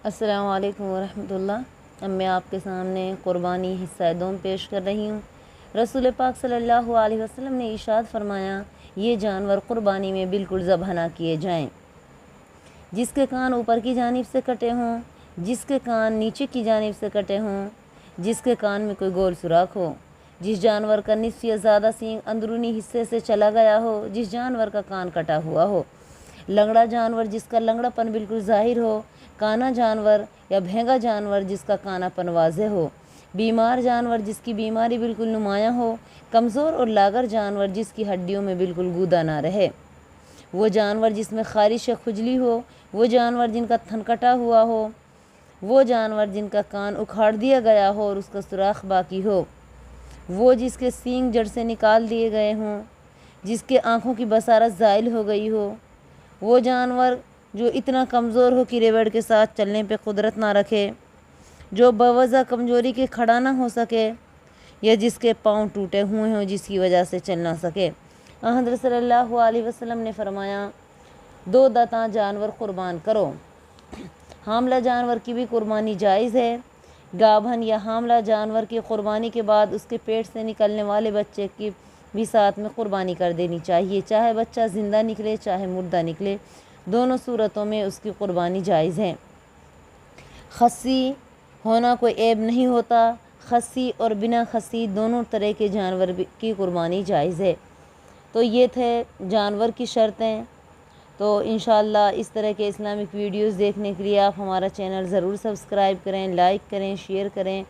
السلام علیکم ورحمۃ اللہ۔ اب میں آپ کے سامنے قربانی حصہ دوم پیش کر رہی ہوں۔ رسول پاک صلی اللہ علیہ وسلم نے ارشاد فرمایا، یہ جانور قربانی میں بالکل ذبح نہ کیے جائیں جس کے کان اوپر کی جانب سے کٹے ہوں، جس کے کان نیچے کی جانب سے کٹے ہوں، جس کے کان میں کوئی گول سوراخ ہو، جس جانور کا نصف یا زیادہ سینگ اندرونی حصے سے چلا گیا ہو، جس جانور کا کان کٹا ہوا ہو، لنگڑا جانور جس کا لنگڑا پن بالکل ظاہر ہو، کانا جانور یا بھینگا جانور جس کا کانا پن واضح ہو، بیمار جانور جس کی بیماری بالکل نمایاں ہو، کمزور اور لاغر جانور جس کی ہڈیوں میں بالکل گودا نہ رہے، وہ جانور جس میں خارش یا کھجلی ہو، وہ جانور جن کا تھن کٹا ہوا ہو، وہ جانور جن کا کان اکھاڑ دیا گیا ہو اور اس کا سوراخ باقی ہو، وہ جس کے سینگ جڑ سے نکال دیے گئے ہوں، جس کے آنکھوں کی بصارت زائل ہو گئی ہو، وہ جانور جو اتنا کمزور ہو کہ ریوڑ کے ساتھ چلنے پہ قدرت نہ رکھے، جو بوجہ کمزوری کے کھڑا نہ ہو سکے، یا جس کے پاؤں ٹوٹے ہوئے ہوں جس کی وجہ سے چل نہ سکے۔ حضرت صلی اللہ علیہ وسلم نے فرمایا، 2 داتاں جانور قربان کرو۔ حاملہ جانور کی بھی قربانی جائز ہے۔ گابھن یا حاملہ جانور کی قربانی کے بعد اس کے پیٹ سے نکلنے والے بچے کی بھی ساتھ میں قربانی کر دینی چاہیے، چاہے بچہ زندہ نکلے چاہے مردہ نکلے، دونوں صورتوں میں اس کی قربانی جائز ہے۔ خصی ہونا کوئی عیب نہیں ہوتا، خصی اور بنا خصی دونوں طرح کے جانور کی قربانی جائز ہے۔ تو یہ تھے جانور کی شرطیں۔ تو انشاءاللہ اس طرح کے اسلامک ویڈیوز دیکھنے کے لیے آپ ہمارا چینل ضرور سبسکرائب کریں، لائک کریں، شیئر کریں